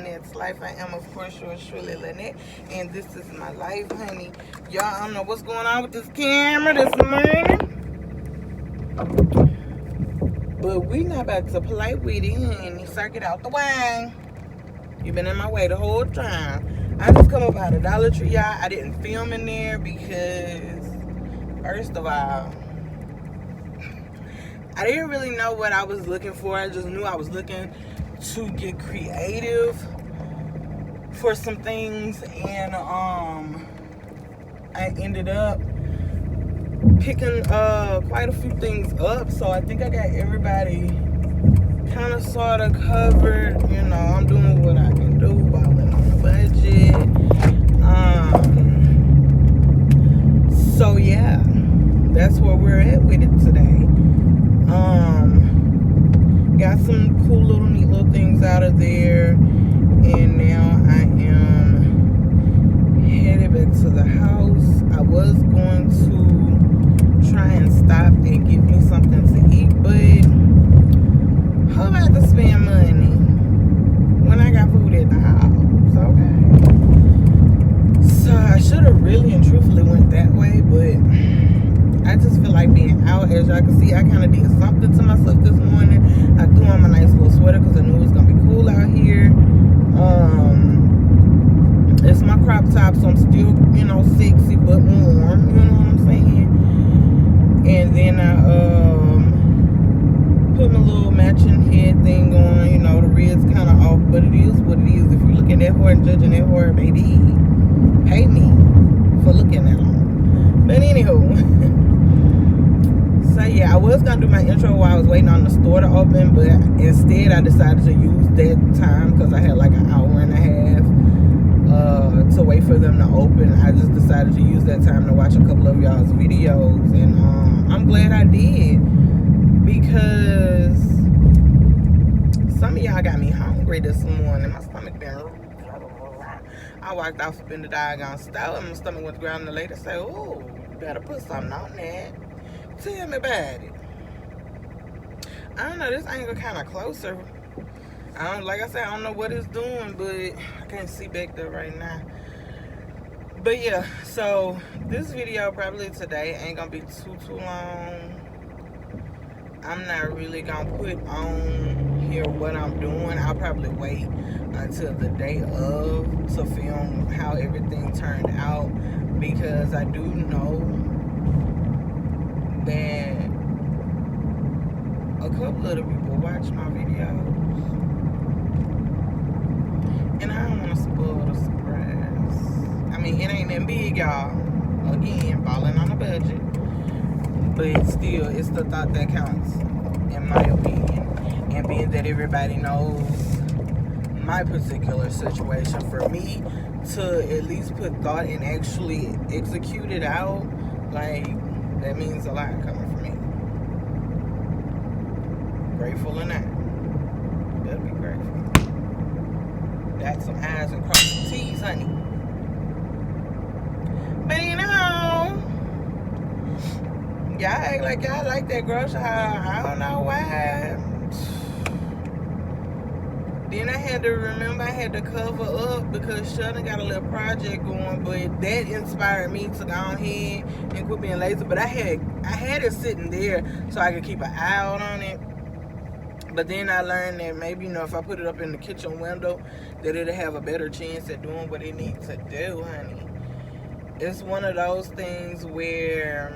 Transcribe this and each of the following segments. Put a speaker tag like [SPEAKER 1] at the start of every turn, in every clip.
[SPEAKER 1] Lenettes Life. I am, of course, yours truly, Lynette, and this is my life, honey. Y'all, I don't know what's going on with this camera this morning, but we not about to play with it, honey. Sir, get out the way. You've been in my way the whole time. I just come up out of Dollar Tree, y'all. I didn't film in there because, first of all, I didn't really know what I was looking for. I just knew I was looking to get creative for some things, and I ended up picking quite a few things up. So I think I got everybody kind of sort of covered. You know, I'm doing what I can do, balling on the budget. So yeah, that's where we're at with it today. Got some cool little neat little things out of there, and now I am headed back to the house. I was going to try and stop and get me something to eat, but how about to spend money when I got food at the house? Okay, so I should have really and truthfully went that way, but I just feel like being out. As y'all can see, I kind of did something to myself this morning. I threw on my nice little sweater because I knew it was going to be cool out here. It's my crop top, so I'm still, you know, sexy but warm. You know what I'm saying? And then I put my little matching head thing on. You know, the red's kind of off, but it is what it is. If you look at that hair and judging that hair, baby, pay me for looking that long. But anywho, so yeah, I was gonna do my intro while I was waiting on the store to open, but instead I decided to use that time because I had like an hour and a half to wait for them to open. I just decided to use that time to watch a couple of y'all's videos, and I'm glad I did, because some of y'all got me hungry this morning. My stomach been, I walked off up in the doggone stove and my stomach went to ground, and the lady said, "Oh, you better put something on that. Tell me about it." I don't know, this angle kind of closer. Like I said, I don't know what it's doing, but I can't see back there right now. But yeah, so this video probably today ain't gonna be too long. I'm not really gonna put on here what I'm doing. I'll probably wait until the day of to film how everything turned out, because I do know that a couple of the people watch my videos, and I don't want to spoil the surprise. I mean, it ain't that big, y'all. Again, falling on a budget, but still, it's the thought that counts, in my opinion. And being that everybody knows my particular situation, for me to at least put thought and actually execute it out, like, that means a lot coming from me. Grateful or not, better be grateful. That's some I's and cross some T's, honey. But you know, y'all act like y'all like that grocery haul. I don't know why. Then I had to remember I had to cover up because Sheldon got a little project going, but that inspired me to go ahead and quit being lazy. But I had it sitting there so I could keep an eye out on it. But then I learned that maybe, you know, if I put it up in the kitchen window, that it'll have a better chance at doing what it needs to do, honey. It's one of those things where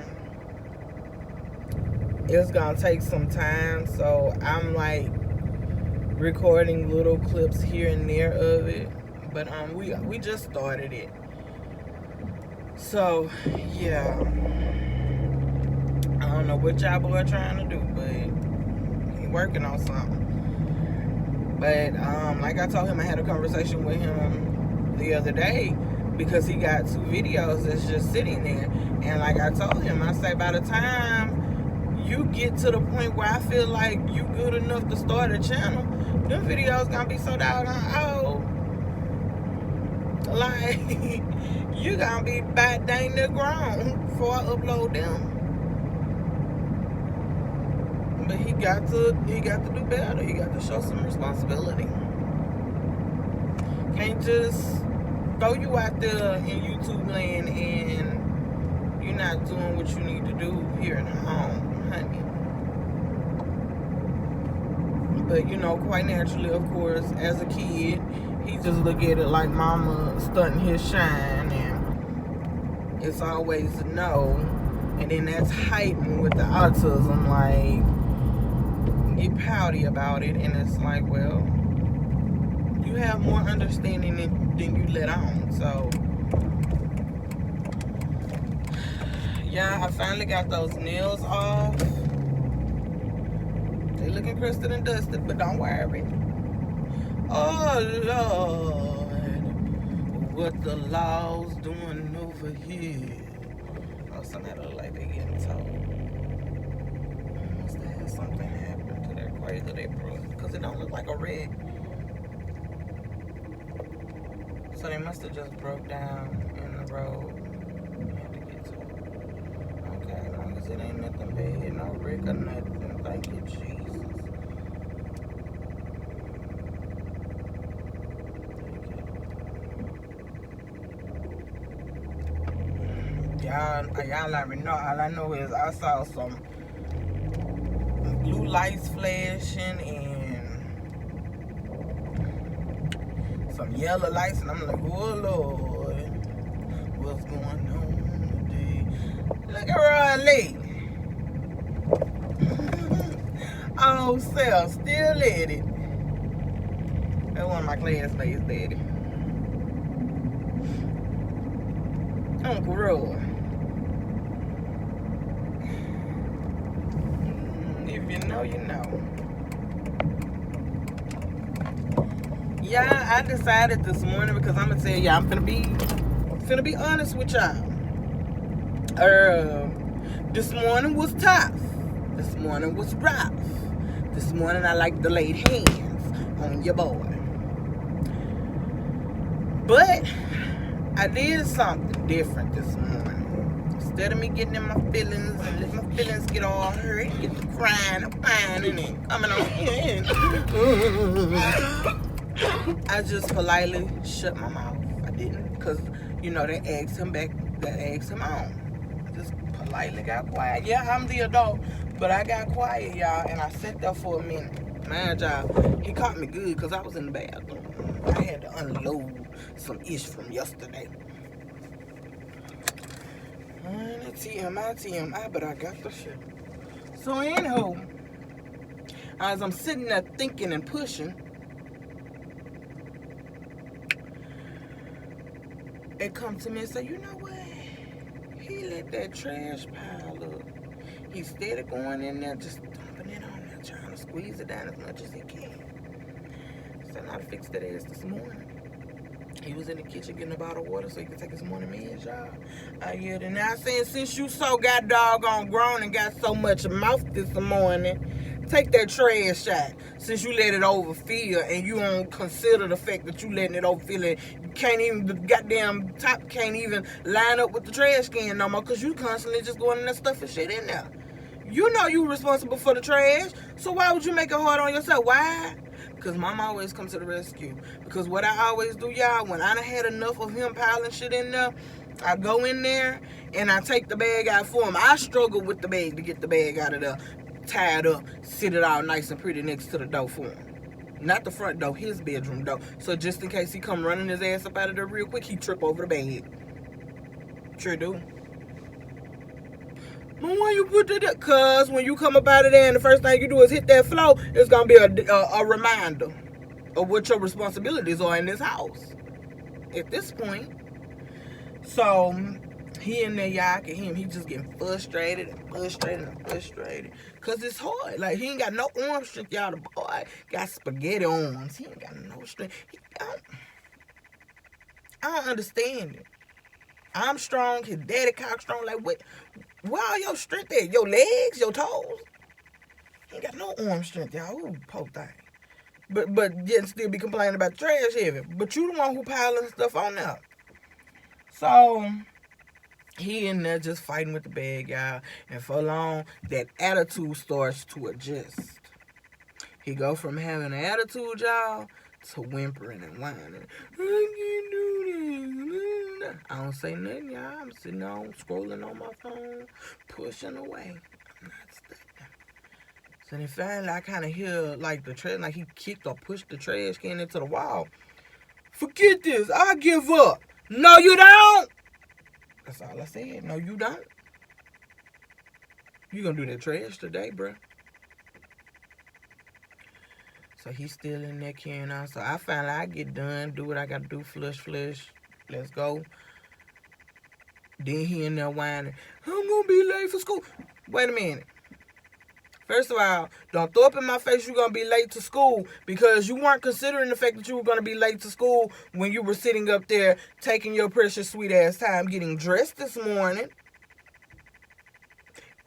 [SPEAKER 1] it's gonna take some time, so I'm like recording little clips here and there of it, but we just started it, so yeah, I don't know what y'all boy trying to do, but he working on something. But like I told him, I had a conversation with him the other day because he got 2 videos that's just sitting there, and like I told him, I say by the time you get to the point where I feel like you good enough to start a channel, them videos gonna be so doggone old. Like, you gonna be about dang near grown before I upload them. But he got to do better. He got to show some responsibility. Can't just throw you out there in YouTube land and you're not doing what you need to do here at home, honey. But quite naturally, of course, as a kid, he just look at it like mama stunting his shine, and it's always a no. And then that's heightened with the autism, like, get pouty about it, and it's like, well, you have more understanding than you let on. So yeah, I finally got those nails off. They looking crusted and dusted, but don't worry. Oh Lord, what the law's doing over here? Oh, somebody look like they getting told. Must have had something happen to their crazy they brought, because it don't look like a wreck. So they must have just broke down in the road. Had to get to it. Okay, as long as it ain't nothing bad, no wreck or nothing. Thank you, Jesus. Y'all already know. All I know is I saw some blue lights flashing and some yellow lights, and I'm like, oh Lord, what's going on today? Look at Riley. Oh, self, still at it. That's one of my classmates, daddy. Uncle Roy. If you know, you know. Yeah, I decided this morning, because I'm gonna tell y'all, I'm finna be honest with y'all. This morning was tough. This morning was rough. This morning I like to lay hands on your boy. But I did something different this morning. Instead of me getting in my feelings and letting my feelings get all hurt, get to crying and whining and coming on in, I just politely shut my mouth. I didn't, because, they asked him back, they asked him on. I just politely got quiet. Yeah, I'm the adult, but I got quiet, y'all, and I sat there for a minute. Mind y'all, he caught me good, because I was in the bathroom. I had to unload some ish from yesterday. TMI, but I got the shit. So anyhow, as I'm sitting there thinking and pushing, it come to me and say, you know what? He let that trash pile up. He's steady going in there, just dumping it on there, trying to squeeze it down as much as he can. So I fixed that ass this morning. He was in the kitchen getting a bottle of water so he could take his morning meds, y'all. I hear it. Now saying, since you so got doggone grown and got so much mouth this morning, take that trash out. Since you let it overfill and you don't consider the fact that you letting it overfill and you can't even, the goddamn top can't even line up with the trash can no more, because you constantly just going in there stuffing shit in there. You know you responsible for the trash, so why would you make it hard on yourself? Why? Because mama always comes to the rescue. Because what I always do, y'all, when I done had enough of him piling shit in there, I go in there and I take the bag out for him. I struggle with the bag to get the bag out of there, tied up, sit it all nice and pretty next to the door for him. Not the front door, his bedroom door. So just in case he come running his ass up out of there real quick, he trip over the bag. Sure do. But when you put it up, cuz when you come up out of there and the first thing you do is hit that floor, it's going to be a reminder of what your responsibilities are in this house at this point. So he in there, y'all can hear him. He just getting frustrated and frustrated and frustrated. Because it's hard. Like, he ain't got no arm strength, y'all. The boy got spaghetti arms. He ain't got no strength. I don't understand it. I'm strong. His daddy cock strong. Like, what? Where all your strength at? Your legs? Your toes? He ain't got no arm strength, y'all. Ooh, poor thing. But yet still be complaining about trash heavy. But you the one who piling stuff on there. So he in there just fighting with the bag, y'all. And for long, that attitude starts to adjust. He go from having an attitude, y'all, to whimpering and whining. I can't do this. I don't say nothing, y'all. I'm sitting on scrolling on my phone, pushing away. I'm not studying. So then finally I kind of hear like the trash, like he kicked or pushed the trash can into the wall. Forget this. I give up. No, you don't. That's all I said. No, you don't. You gonna do that trash today, bruh. So he's still in there carrying on. So I finally get done, do what I gotta do, flush. Let's go. Then he in there whining, I'm gonna be late for school. Wait a minute. First of all, don't throw up in my face you're going to be late to school because you weren't considering the fact that you were going to be late to school when you were sitting up there taking your precious sweet ass time getting dressed this morning.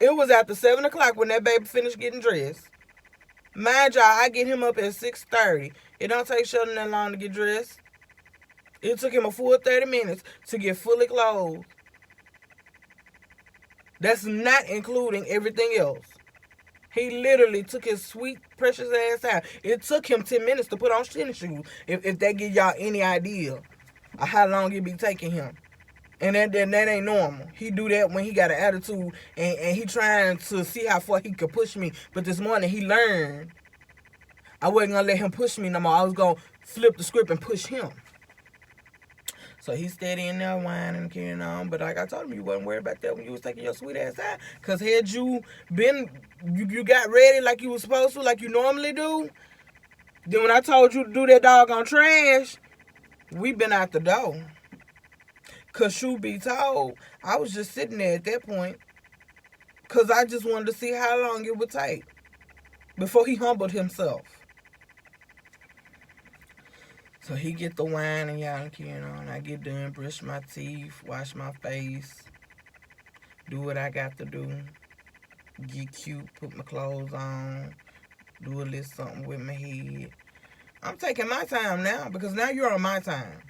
[SPEAKER 1] It was after 7 o'clock when that baby finished getting dressed. Mind y'all, I get him up at 6:30. It don't take Sheldon that long to get dressed. It took him a full 30 minutes to get fully clothed. That's not including everything else. He literally took his sweet, precious ass time. It took him 10 minutes to put on tennis shoes, if that give y'all any idea of how long it be taking him. And that ain't normal. He do that when he got an attitude and he trying to see how far he could push me. But this morning he learned I wasn't going to let him push me no more. I was going to flip the script and push him. So he's steady in there whining and carrying on. But like I told him, you wasn't worried about that when you was taking your sweet ass time. Because had you been, you got ready like you was supposed to, like you normally do, then when I told you to do that doggone trash, we been out the door. Because truth be told, I was just sitting there at that point. Because I just wanted to see how long it would take before he humbled himself. So he get the wine and y'all carrying on. I get done, brush my teeth, wash my face, do what I got to do, get cute, put my clothes on, do a little something with my head. I'm taking my time now because now you're on my time.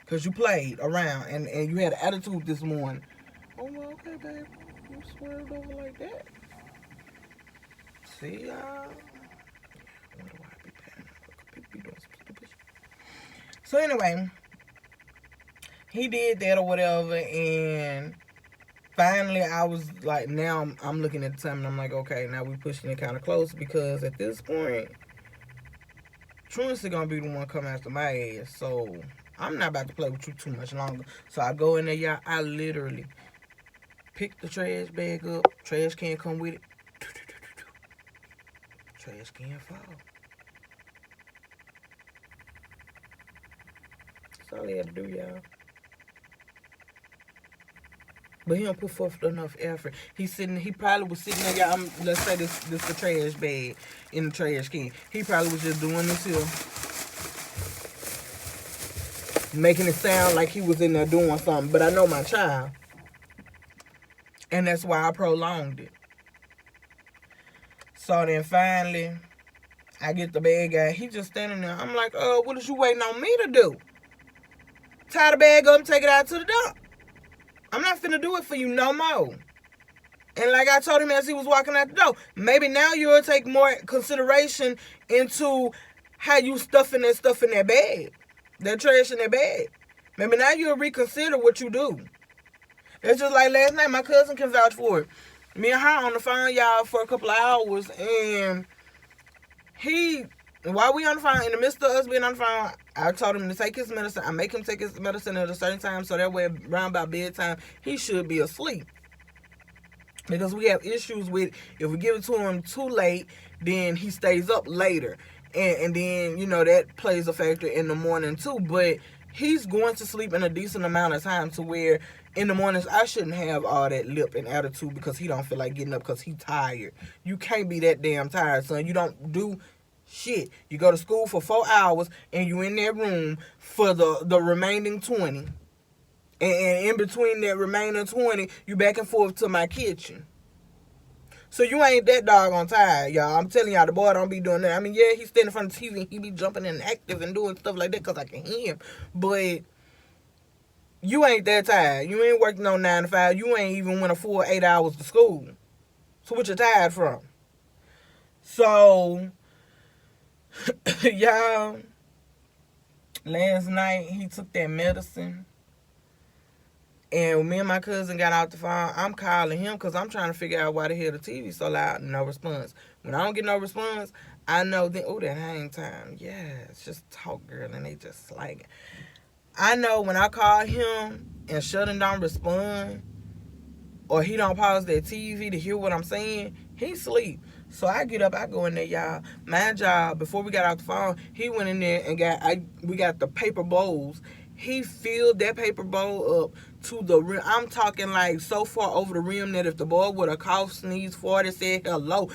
[SPEAKER 1] Because you played around and you had an attitude this morning. Oh, well, okay, babe. You swerved over like that. See, y'all? Wonder why I be paying. People be doing some stupid shit. So anyway, he did that or whatever, and finally I was like, now I'm looking at the time and I'm like, okay, now we pushing it kind of close because at this point, Truancy gonna be the one coming after my ass. So I'm not about to play with you too much longer. So I go in there, y'all. I literally pick the trash bag up. Trash can come with it. Trash can fall. That's all he had to do, y'all. But he don't put forth enough effort. He probably was sitting there, y'all. Let's say this the trash bag in the trash can. He probably was just doing this here, making it sound like he was in there doing something. But I know my child, and that's why I prolonged it. So then finally, I get the bag guy. He just standing there. I'm like, what is you waiting on me to do? Tie the bag up and take it out to the dump. I'm not finna do it for you no more. And like I told him as he was walking out the door, maybe now you'll take more consideration into how you stuffing that stuff in that bag. That trash in that bag. Maybe now you'll reconsider what you do. It's just like last night, my cousin can vouch for it. Me and her on the phone, y'all, for a couple of hours, and while we on the phone, in the midst of us being on the phone, I told him to take his medicine. I make him take his medicine at a certain time, so that way around about bedtime, he should be asleep. Because we have issues with, if we give it to him too late, then he stays up later. And then, that plays a factor in the morning too. But he's going to sleep in a decent amount of time to where in the mornings I shouldn't have all that lip and attitude because he don't feel like getting up because he's tired. You can't be that damn tired, son. You don't do shit. You go to school for 4 hours and you in that room for the remaining 20. And in between that remaining 20, you back and forth to my kitchen. So you ain't that doggone tired, y'all. I'm telling y'all, the boy don't be doing that. I mean, yeah, he's standing in front of the TV and he be jumping and active and doing stuff like that because I can hear him. But you ain't that tired. You ain't working on 9 to 5. You ain't even went a full 8 hours to school. So what you tired from? So Y'all, last night he took that medicine. And when me and my cousin got off the phone, I'm calling him because I'm trying to figure out why the hell the TV so loud and no response. When I don't get no response, I know then, oh, that hang time. Yeah, it's just talk, girl, and they just like, I know when I call him and Sheldon don't respond, or he don't pause that TV to hear what I'm saying, he sleep. So I get up, I go in there, y'all. My job, before we got off the phone, he went in there and we got the paper bowls. He filled that paper bowl up to the rim. I'm talking like so far over the rim that if the boy would have coughed, sneezed, farted, said hello,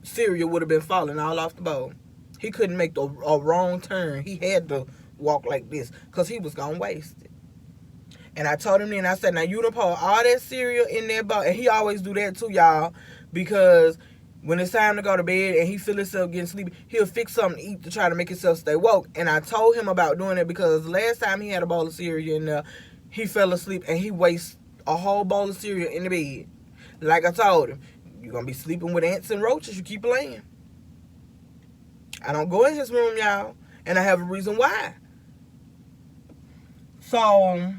[SPEAKER 1] cereal would have been falling all off the bowl. He couldn't make a wrong turn. He had to walk like this because he was going to waste it. And I told him then, I said, now you done pour all that cereal in that bowl. And he always do that too, y'all, because when it's time to go to bed and he feel himself getting sleepy, he'll fix something to eat to try to make himself stay woke. And I told him about doing it because last time he had a bowl of cereal in there, he fell asleep and he wasted a whole bowl of cereal in the bed. Like I told him, you're going to be sleeping with ants and roaches. You keep playing. I don't go in his room, y'all. And I have a reason why. So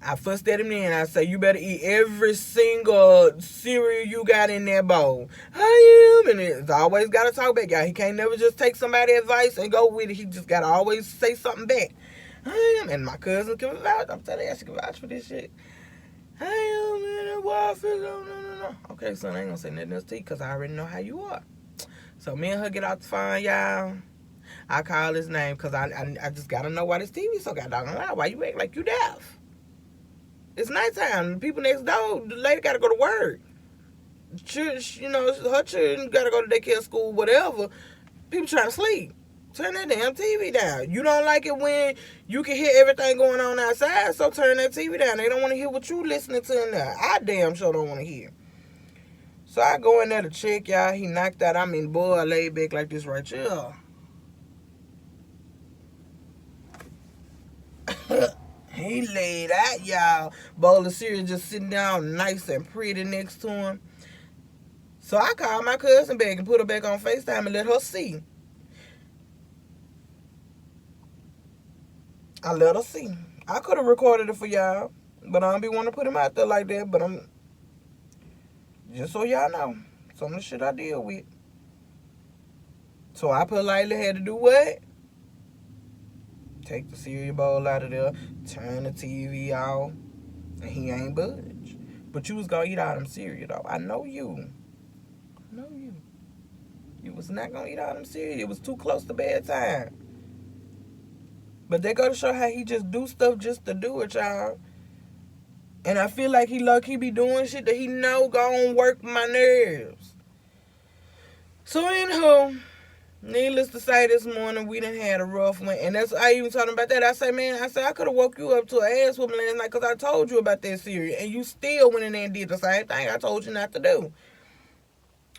[SPEAKER 1] I fussed at him then. I say, you better eat every single cereal you got in that bowl. I am. And it's always got to talk back, y'all. He can't never just take somebody's advice and go with it. He just got to always say something back. I am. And my cousin can vouch. I'm telling you, she can vouch for this shit. I am in a wild fish. No. Okay, son, I ain't going to say nothing else to you because I already know how you are. So me and her get off the phone, y'all. I call his name because I just got to know why this TV so goddamn loud. Why you act like you deaf? It's nighttime. People next door, the lady got to go to work. You know, her children got to go to daycare, school, whatever. People trying to sleep. Turn that damn TV down. You don't like it when you can hear everything going on outside, so turn that TV down. They don't want to hear what you listening to in there. I damn sure don't want to hear. So I go in there to check, y'all. He knocked out. I mean, boy, I laid back like this right here. He laid out, y'all. Bowl of cereal just sitting down nice and pretty next to him. So I called my cousin back and put her back on FaceTime and let her see. I let her see. I could have recorded it for y'all, but I don't be wanting to put him out there like that. But I'm just so y'all know some of the shit I deal with. So I politely had to do what? Take the cereal bowl out of there, turn the TV off, and he ain't budge. But you was gonna eat all them cereal though. I know you. I know you. You was not gonna eat all them cereal. It was too close to bedtime. But they go to show how he just do stuff just to do it, y'all. And I feel like he be doing shit that he know gonna work my nerves. So anyhow, needless to say, this morning we done had a rough one. And that's I even told him about that. I say, man, I could have woke you up to an ass whooping last night because I told you about that cereal. And you still went in there and did the same thing I told you not to do.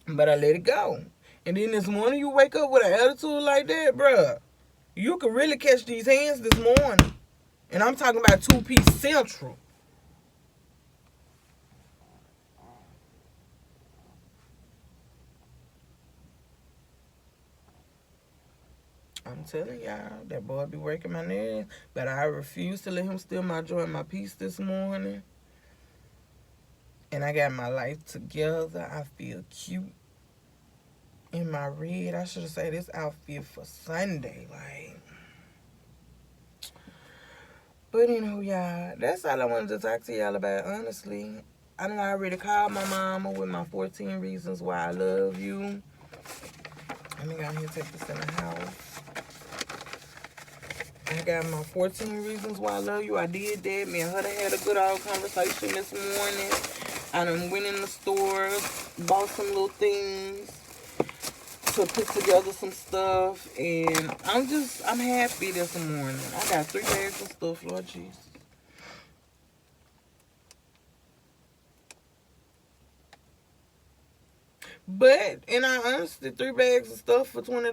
[SPEAKER 1] But I let it go. And then this morning you wake up with an attitude like that, bruh. You could really catch these hands this morning. And I'm talking about 2-piece Central. I'm telling y'all, that boy be working my nerves. But I refuse to let him steal my joy and my peace this morning. And I got my life together. I feel cute in my red. I should have said this outfit for Sunday. Like. But y'all, that's all I wanted to talk to y'all about, honestly. I done already called my mama with my 14 reasons why I love you. Let me go ahead and take this in the house. I got my 14 reasons why I love you. I did that. Me and her had a good old conversation this morning. I done went in the store, bought some little things to put together some stuff. And I'm happy this morning. I got 3 bags of stuff, Lord Jesus. But, in all honesty, 3 bags of stuff for $20.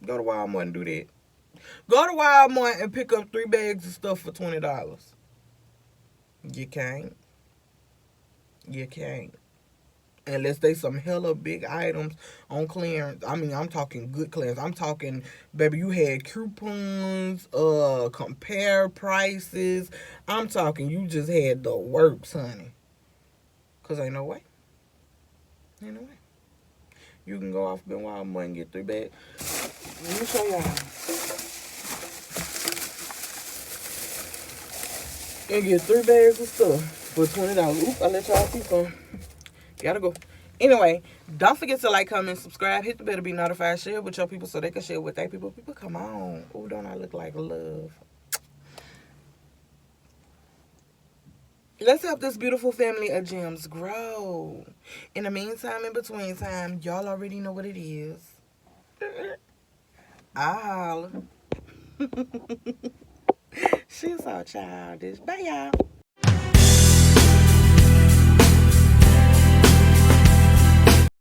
[SPEAKER 1] Go to Walmart and do that. Go to Walmart and pick up 3 bags of stuff for $20. You can't. You can't. Unless they some hella big items on clearance. I mean, I'm talking good clearance. I'm talking, baby, you had coupons, compare prices. I'm talking, you just had the works, honey. Cause ain't no way. Ain't no way. You can go off Benoit and get 3 bags. Let me show y'all. And get 3 bags of stuff for $20. Oop, I let y'all see some. Gotta go. Anyway, don't forget to like, comment, subscribe, hit the bell to be notified, share with your people so they can share with their people. People, come on. Oh, don't I look like love? Let's help this beautiful family of gems grow. In the meantime, in between time, y'all already know what it is. I'll holler. She's so childish. Bye, y'all.